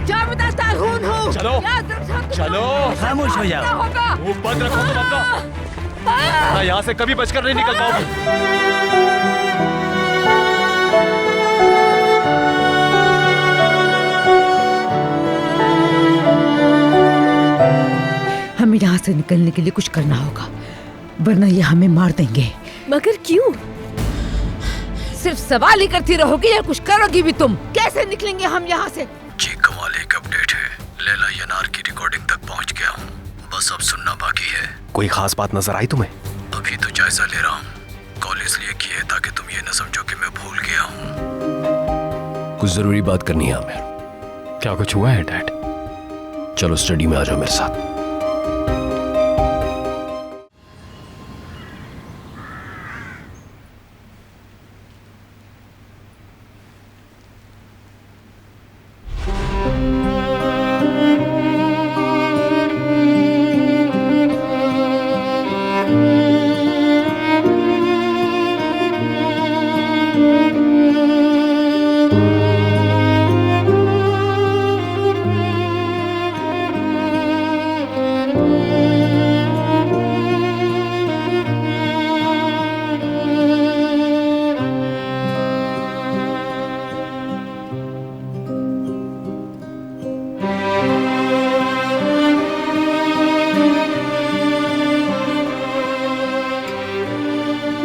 चलो चलो, खामोश हो जाओ। मुंह बंद रखो तुम अपना, वरना यहाँ से कभी बचकर नहीं निकल पाओगे। हमें यहाँ से निकलने के लिए कुछ करना होगा, वरना ये हमें मार देंगे। मगर क्यों? सिर्फ सवाल ही करती रहोगी या कुछ करोगी भी तुम? कैसे निकलेंगे हम यहाँ से? जी कमाल एक अपडेट है, लैला यनार की रिकॉर्डिंग तक पहुँच गया हूँ, बस अब सुनना बाकी है। कोई खास बात नजर आई तुम्हें? अभी तो जायजा ले रहा हूँ, कॉल इसलिए की है ताकि तुम ये न समझो कि मैं भूल गया हूँ। कुछ जरूरी बात करनी है आमिर। क्या कुछ हुआ है डैड? चलो स्टडी में आ जाओ मेरे साथ।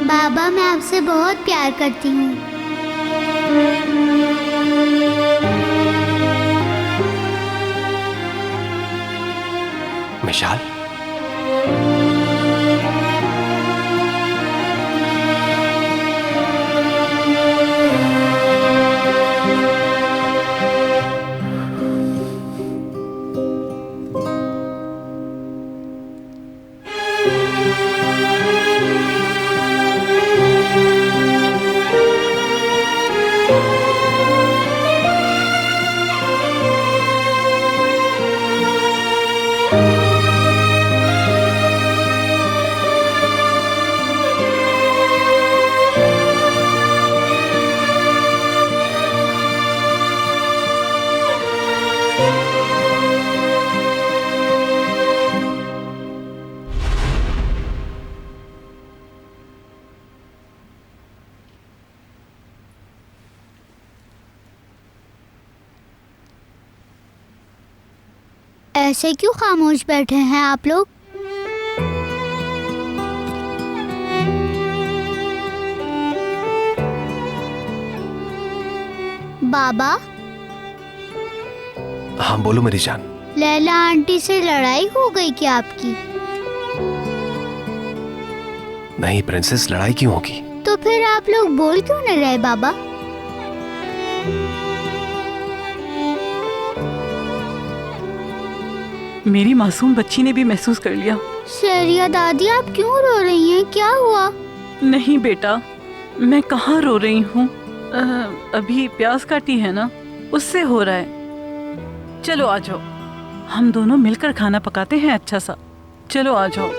बाबा मैं आपसे बहुत प्यार करती हूँ। मिशाल, ऐसे क्यों खामोश बैठे हैं आप लोग? बाबा। हाँ बोलो मेरी जान। लैला आंटी से लड़ाई हो गई क्या आपकी? नहीं प्रिंसेस, लड़ाई क्यों होगी? तो फिर आप लोग बोल क्यों न रहे बाबा? मेरी मासूम बच्ची ने भी महसूस कर लिया। शहरिया दादी आप क्यों रो रही हैं? क्या हुआ? नहीं बेटा, मैं कहाँ रो रही हूँ, अभी प्यास काटी है ना, उससे हो रहा है। चलो आ जाओ, हम दोनों मिलकर खाना पकाते हैं अच्छा सा। चलो आ जाओ।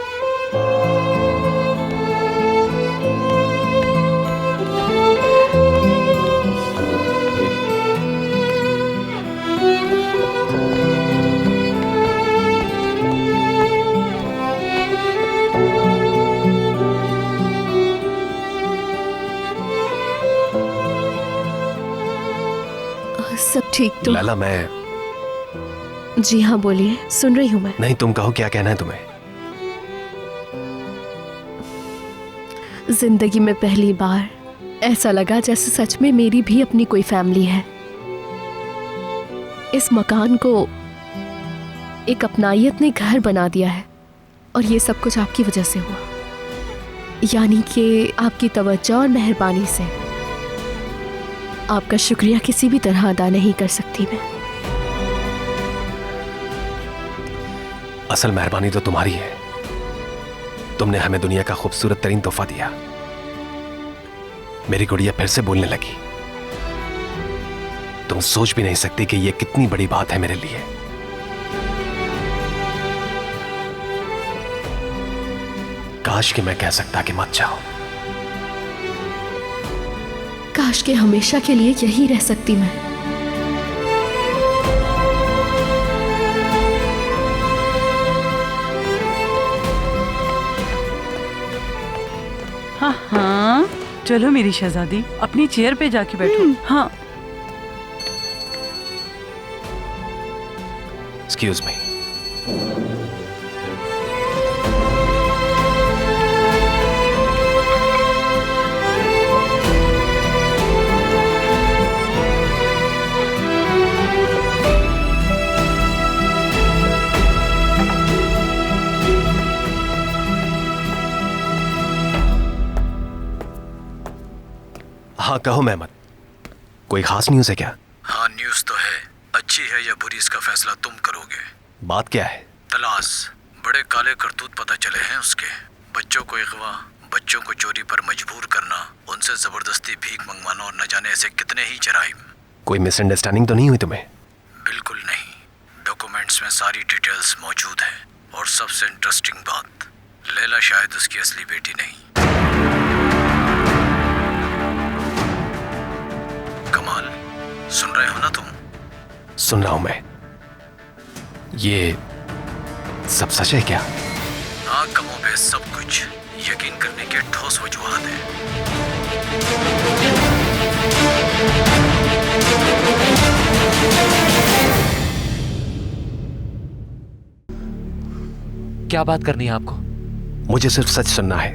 सब ठीक तो? लैला मैं... जी हाँ बोलिए, सुन रही हूँ मैं। नहीं तुम कहो, क्या कहना है तुम्हें? जिंदगी में पहली बार ऐसा लगा जैसे सच में मेरी भी अपनी कोई फैमिली है। इस मकान को एक अपनायत ने घर बना दिया है और ये सब कुछ आपकी वजह से हुआ, यानी कि आपकी तवज्जो और मेहरबानी से। आपका शुक्रिया किसी भी तरह अदा नहीं कर सकती मैं। असल मेहरबानी तो तुम्हारी है, तुमने हमें दुनिया का खूबसूरत तरीन तोहफा दिया। मेरी गुड़िया फिर से बोलने लगी। तुम सोच भी नहीं सकती कि यह कितनी बड़ी बात है मेरे लिए। काश कि मैं कह सकता कि मत जाओ। काश के हमेशा के लिए यही रह सकती मैं। हाँ हाँ, चलो मेरी शहजादी, अपनी चेयर पे जाके बैठो। हाँ। Excuse me. हाँ कहो मेहमद, कोई खास न्यूज़ है क्या? हाँ न्यूज़ तो है, अच्छी है या बुरी इसका फैसला तुम करोगे। बात क्या है? तलाश, बड़े काले करतूत पता चले हैं उसके। बच्चों को अगवा, बच्चों को चोरी पर मजबूर करना, उनसे जबरदस्ती भीख मंगवाना और न जाने ऐसे कितने ही जराइम। कोई मिसअंडरस्टैंडिंग तो नहीं हुई तुम्हें? बिल्कुल नहीं, डॉक्यूमेंट्स में सारी डिटेल्स मौजूद है। और सबसे इंटरेस्टिंग बात, लैला शायद उसकी असली बेटी नहीं। कमाल, सुन रहे हो ना तुम? सुन रहा हूं मैं। ये सब सच है क्या? हाँ कमोबेश सब कुछ, यकीन करने के ठोस वजूहात हैं। क्या बात करनी है आपको? मुझे सिर्फ सच सुनना है,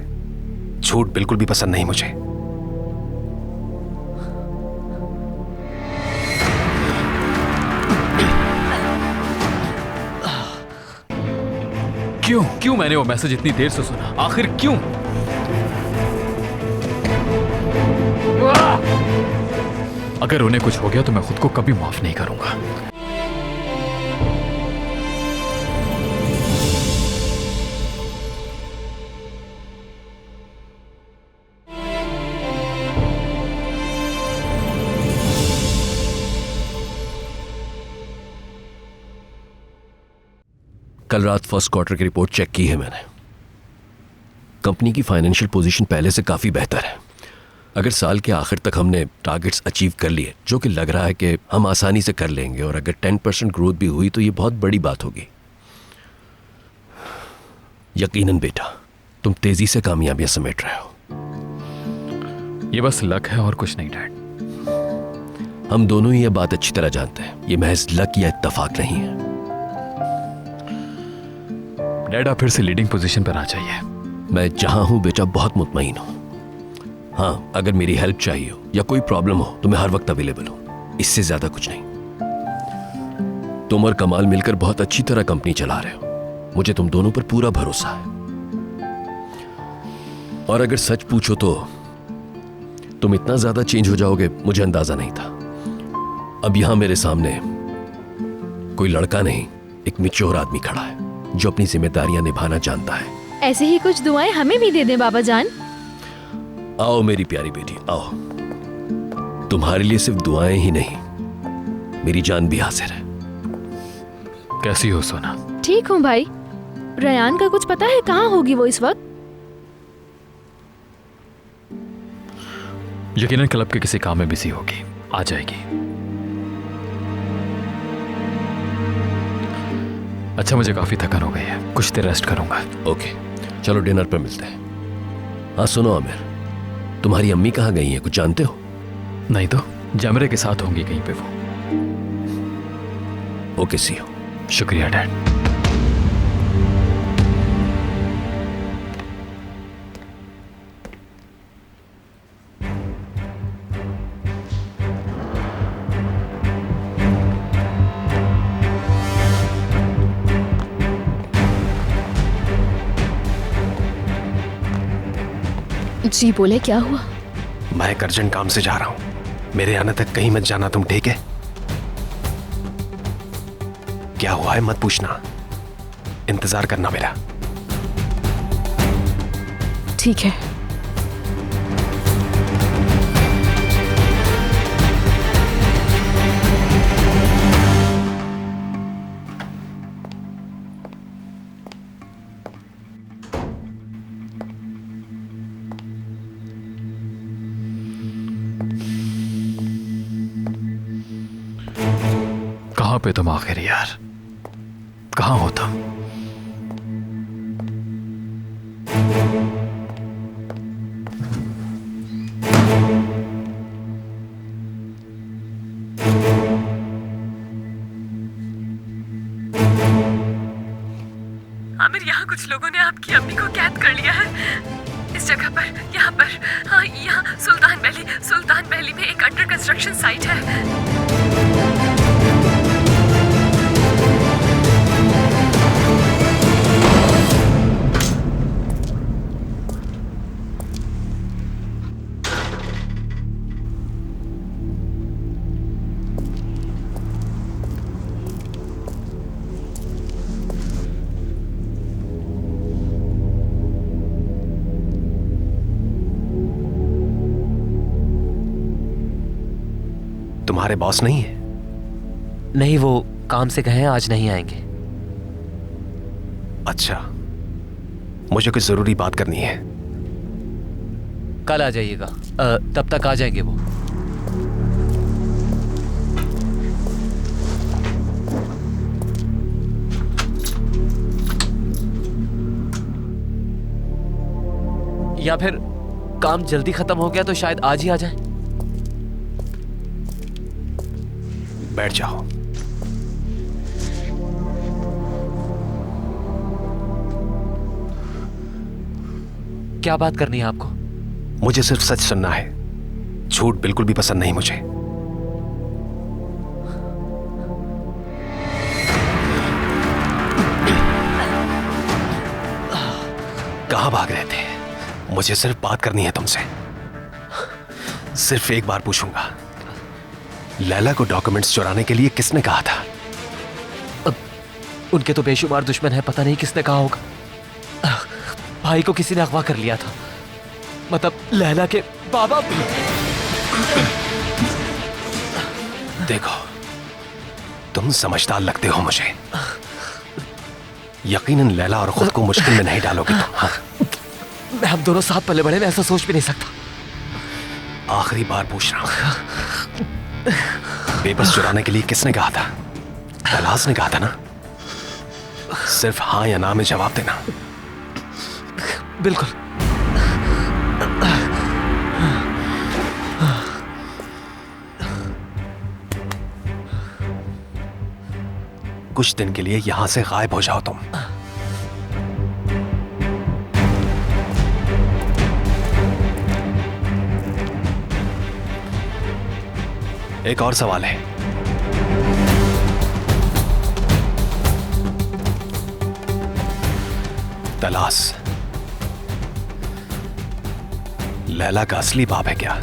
झूठ बिल्कुल भी पसंद नहीं मुझे। क्यों मैंने वो मैसेज इतनी देर से सुना? आखिर क्यों? अगर उन्हें कुछ हो गया तो मैं खुद को कभी माफ नहीं करूंगा। कल रात फर्स्ट क्वार्टर की रिपोर्ट चेक की है मैंने। कंपनी की फाइनेंशियल पोजीशन पहले से काफ़ी बेहतर है। अगर साल के आखिर तक हमने टारगेट्स अचीव कर लिए, जो कि लग रहा है कि हम आसानी से कर लेंगे, और अगर 10% ग्रोथ भी हुई तो ये बहुत बड़ी बात होगी। यकीनन बेटा, तुम तेजी से कामयाबियां समेट रहे हो। ये बस लक है और कुछ नहीं डैड। हम दोनों ही ये बात अच्छी तरह जानते हैं, ये महज लक या इत्तेफाक नहीं है। डैड आप फिर से लीडिंग पोजीशन पर आ जाइए। मैं जहां हूं बेटा बहुत मुतमईन हूं। हाँ, अगर मेरी हेल्प चाहिए हो या कोई प्रॉब्लम हो तो मैं हर वक्त अवेलेबल हूं, इससे ज्यादा कुछ नहीं। तुम और कमाल मिलकर बहुत अच्छी तरह कंपनी चला रहे हो, मुझे तुम दोनों पर पूरा भरोसा है। और अगर सच पूछो तो तुम इतना ज्यादा चेंज हो जाओगे मुझे अंदाजा नहीं था। अब यहां मेरे सामने कोई लड़का नहीं, एक मैच्योर आदमी खड़ा है जो अपनी जिम्मेदारियां निभाना जानता है। ऐसे ही कुछ दुआएं हमें भी दे दें बाबा जान। आओ मेरी प्यारी बेटी, आओ। तुम्हारे लिए सिर्फ दुआएं ही नहीं, मेरी जान भी हाजिर है। कैसी हो सोना? ठीक हूँ भाई। रयान का कुछ पता है, कहाँ होगी वो इस वक्त? यकीनन क्लब के किसी काम में बिजी होगी, आ जाएगी। अच्छा, मुझे काफी थकान हो गई है, कुछ देर रेस्ट करूंगा। ओके, चलो डिनर पर मिलते हैं। हाँ सुनो आमिर, तुम्हारी अम्मी कहाँ गई हैं, कुछ जानते हो? नहीं तो जमरे के साथ होंगी कहीं पे वो। Okay, see you. शुक्रिया डैड। जी बोले, क्या हुआ? मैं एक अर्जेंट काम से जा रहा हूं, मेरे आने तक कहीं मत जाना तुम, ठीक है? क्या हुआ है मत पूछना, इंतजार करना मेरा। ठीक है। कहाँ पे तुम आखिर यार, कहाँ हो तुम? फिर यहाँ कुछ लोगों ने आपकी अम्मी को कैद कर लिया है। इस जगह पर, यहाँ पर, हाँ यहाँ सुल्तान वैली में एक अंडर कंस्ट्रक्शन साइट है। तुम्हारे बॉस नहीं है? नहीं, वो काम से गए हैं, आज नहीं आएंगे। अच्छा, मुझे कुछ जरूरी बात करनी है। कल आ जाइएगा, तब तक आ जाएंगे वो। या फिर काम जल्दी खत्म हो गया तो शायद आज ही आ जाए। बैठ जाओ। क्या बात करनी है आपको? मुझे सिर्फ सच सुनना है, झूठ बिल्कुल भी पसंद नहीं मुझे। कहां भाग रहे थे? मुझे सिर्फ बात करनी है तुमसे। सिर्फ एक बार पूछूंगा, लैला को डॉक्यूमेंट्स चुराने के लिए किसने कहा था? अब उनके तो बेशुमार दुश्मन है, पता नहीं किसने कहा होगा। भाई को किसी ने अगवा कर लिया था, मतलब लैला के बाबा। देखो, तुम समझदार लगते हो मुझे। यकीनन लैला और खुद को मुश्किल में नहीं डालोगे तुम। हाँ? हम दोनों साथ पले बड़े, मैं ऐसा सोच भी नहीं सकता। आखिरी बार पूछ रहा हूं, पेपर्स चुराने के लिए किसने कहा था? तलाश ने कहा था ना? सिर्फ हाँ या ना में जवाब देना। बिल्कुल। कुछ दिन के लिए यहां से गायब हो जाओ तुम। एक और सवाल है, तलाश लैला का असली बाप है क्या?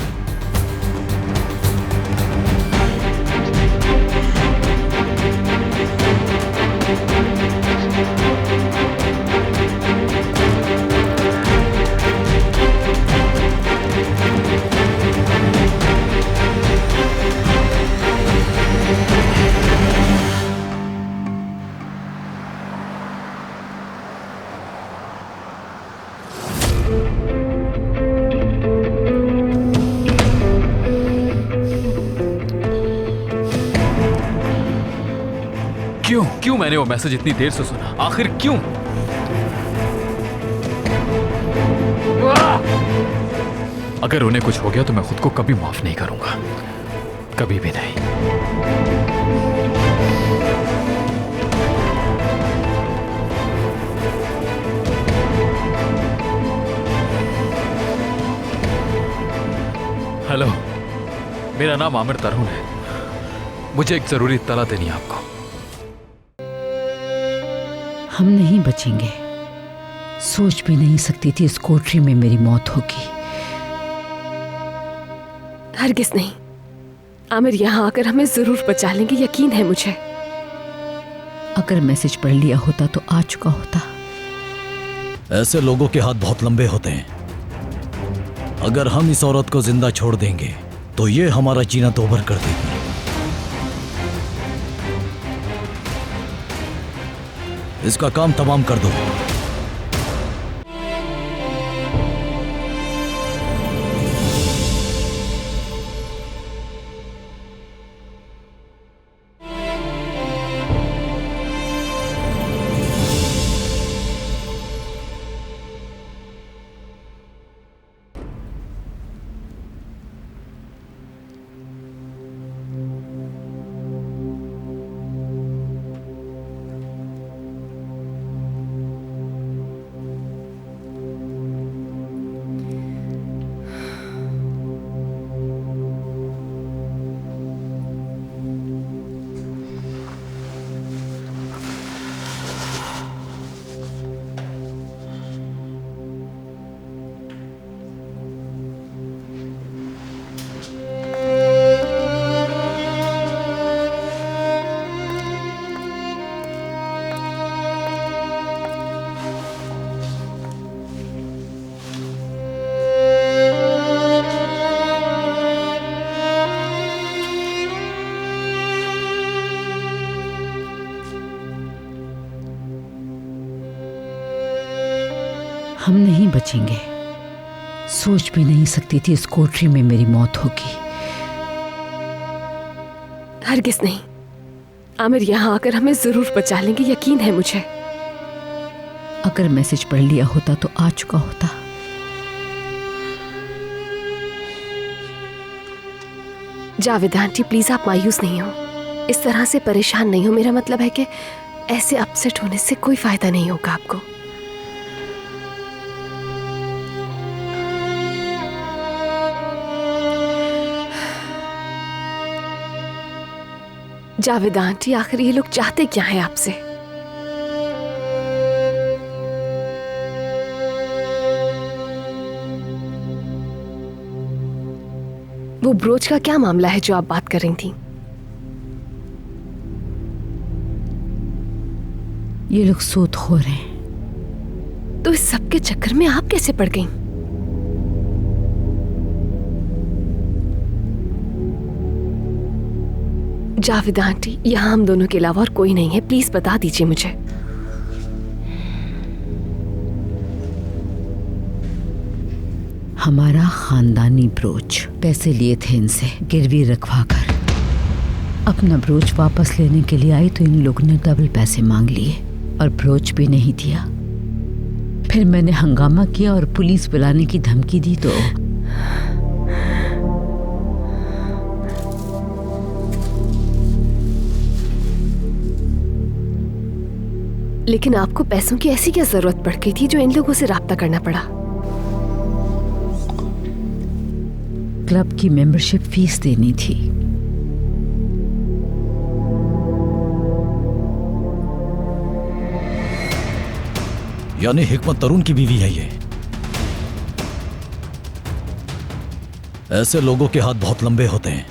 क्यों मैंने वो मैसेज इतनी देर से सुना? आखिर क्यों? अगर उन्हें कुछ हो गया तो मैं खुद को कभी माफ नहीं करूंगा, कभी भी नहीं। हेलो, मेरा नाम आमिर तरून है। मुझे एक जरूरी इत्तला देनी है आपको। हम नहीं बचेंगे। सोच भी नहीं सकती थी इस कोठरी में मेरी मौत होगी। हरगिज नहीं। आमिर यहाँ आकर हमें जरूर बचा लेंगे, यकीन है मुझे। अगर मैसेज पढ़ लिया होता तो आ चुका होता। ऐसे लोगों के हाथ बहुत लंबे होते हैं। अगर हम इस औरत को जिंदा छोड़ देंगे तो ये हमारा जीना दोभर कर देगी। इसका काम तमाम कर दो। हम नहीं बचेंगे। सोच भी नहीं सकती थी इस कोठरी में मेरी मौत होगी। हरगिज नहीं, आमिर यहाँ आकर हमें जरूर बचा लेंगे, यकीन है मुझे। अगर मैसेज पढ़ लिया होता तो आ चुका होता। जावेद आंटी प्लीज आप मायूस नहीं हो, इस तरह से परेशान नहीं हो। मेरा मतलब है कि ऐसे अपसेट होने से कोई फायदा नहीं होगा आपको। जावेद आंटी आखिर ये लोग चाहते क्या हैं आपसे? वो ब्रोच का क्या मामला है जो आप बात कर रही थी? ये लोग सूदखोर हैं। तो इस सब के चक्कर में आप कैसे पड़ गईं? जावेद आंटी, यहाँ हम दोनों के अलावा और कोई नहीं है, प्लीज बता दीजिए मुझे। हमारा खानदानी ब्रोच पैसे लिए थे इनसे गिरवी रखवा कर। अपना ब्रोच वापस लेने के लिए आई तो इन लोगों ने डबल पैसे मांग लिए और ब्रोच भी नहीं दिया। फिर मैंने हंगामा किया और पुलिस बुलाने की धमकी दी तो लेकिन आपको पैसों की ऐसी क्या जरूरत पड़ गई थी जो इन लोगों से राब्ता करना पड़ा? क्लब की मेंबरशिप फीस देनी थी। यानी हिकमत तरुण की बीवी है ये। ऐसे लोगों के हाथ बहुत लंबे होते हैं।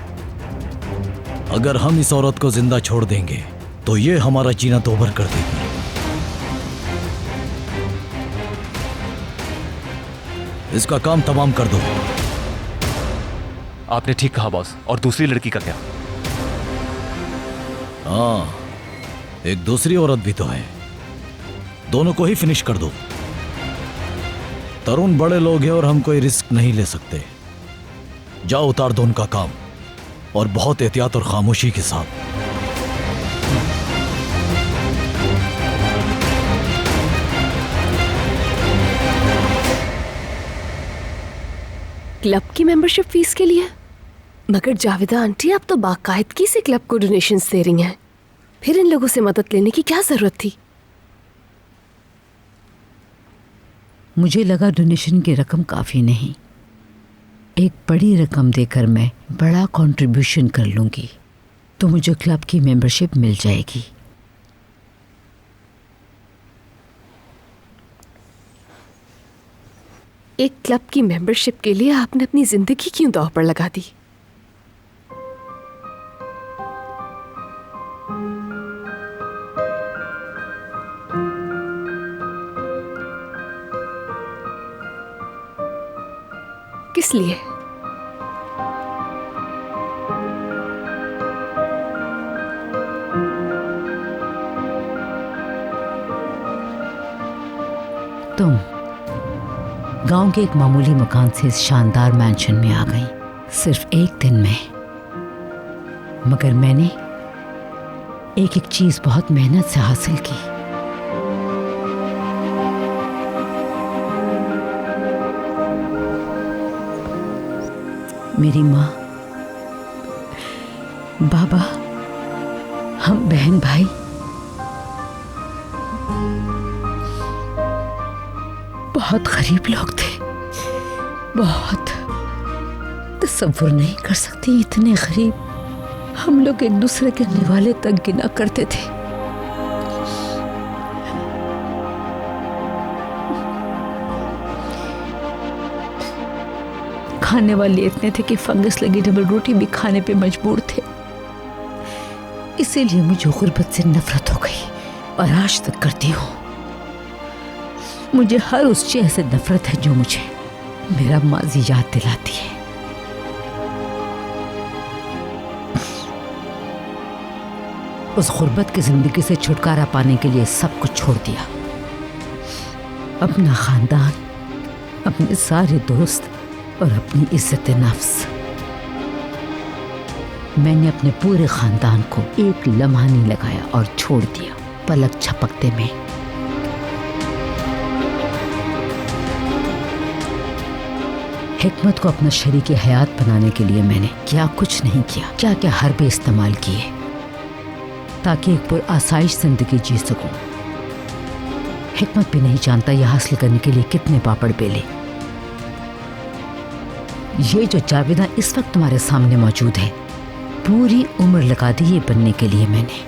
अगर हम इस औरत को जिंदा छोड़ देंगे तो ये हमारा जीना दोभर कर देगी। इसका काम तमाम कर दो। आपने ठीक कहा बॉस। और दूसरी लड़की का क्या? हाँ, एक दूसरी औरत भी तो है। दोनों को ही फिनिश कर दो। तरुण बड़े लोग हैं और हम कोई रिस्क नहीं ले सकते। जाओ उतार दो उनका काम, और बहुत एहतियात और खामोशी के साथ। क्लब की मेंबरशिप फीस के लिए? मगर जावेदा आंटी, आप तो बाकायदगी से क्लब को डोनेशंस दे रही हैं, फिर इन लोगों से मदद लेने की क्या जरूरत थी? मुझे लगा डोनेशन की रकम काफी नहीं, एक बड़ी रकम देकर मैं बड़ा कंट्रीब्यूशन कर लूंगी तो मुझे क्लब की मेंबरशिप मिल जाएगी। एक क्लब की मेंबरशिप के लिए आपने अपनी जिंदगी क्यों दांव पर लगा दी? किस लिए? तुम गांव के एक मामूली मकान से इस शानदार मैंशन में आ गई सिर्फ एक दिन में। मगर मैंने एक एक चीज बहुत मेहनत से हासिल की। मेरी माँ, बाबा, हम बहन भाई बहुत गरीब लोग थे, बहुत। तसव्वुर नहीं कर सकती इतने गरीब। हम लोग एक दूसरे के निवाले तक गिना करते थे। खाने वाले इतने थे कि फंगस लगी डबल रोटी भी खाने पे मजबूर थे। इसीलिए मुझे गुर्बत से नफरत हो गई और आज तक करती हूँ। मुझे हर उस चीज से नफरत है जो मुझे मेरा माजी याद दिलाती है। उस गुर्बत की जिंदगी से छुटकारा पाने के लिए सब कुछ छोड़ दिया, अपना खानदान, अपने सारे दोस्त और अपनी इज्जत नफ्स। मैंने अपने पूरे खानदान को एक लम्हा नहीं लगाया और छोड़ दिया पलक झपकते में। हिकमत को अपना शरीक हयात बनाने के लिए मैंने क्या कुछ नहीं किया, क्या क्या हरबे इस्तेमाल किए ताकि एक पुरआसाइश जिंदगी जी सकूं। हिकमत भी नहीं जानता यह हासिल करने के लिए कितने पापड़ बेले। ये जो जावेदा इस वक्त तुम्हारे सामने मौजूद है, पूरी उम्र लगा दी ये बनने के लिए मैंने,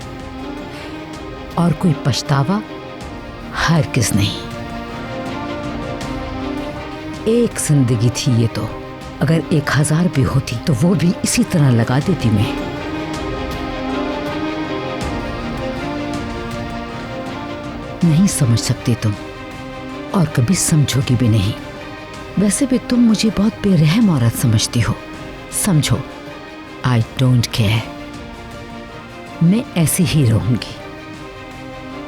और कोई पछतावा हरगिज़ नहीं। एक जिंदगी थी ये तो, अगर 1000 भी होती तो वो भी इसी तरह लगा देती मैं। नहीं समझ सकती तुम, और कभी समझोगी भी नहीं। वैसे भी तुम मुझे बहुत बेरहम औरत समझती हो। समझो, आई डोंट केयर, मैं ऐसी ही रहूंगी।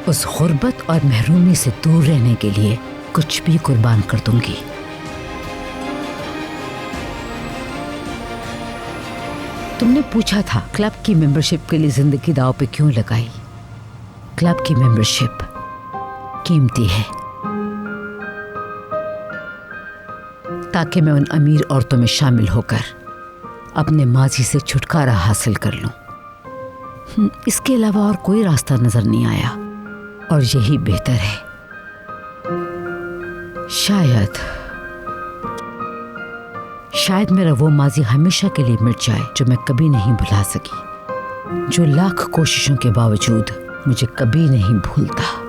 उस गुर्बत और महरूमी से दूर रहने के लिए कुछ भी कुर्बान कर दूंगी। तुमने पूछा था क्लब की मेंबरशिप के लिए जिंदगी दांव पे क्यों लगाई। क्लब की मेंबरशिप कीमती है ताकि मैं उन अमीर औरतों में शामिल होकर अपने माजी से छुटकारा हासिल कर लूं। इसके अलावा और कोई रास्ता नजर नहीं आया, और यही बेहतर है। शायद मेरा वो माजी हमेशा के लिए मिट जाए जो मैं कभी नहीं भुला सकी, जो लाख कोशिशों के बावजूद मुझे कभी नहीं भूलता।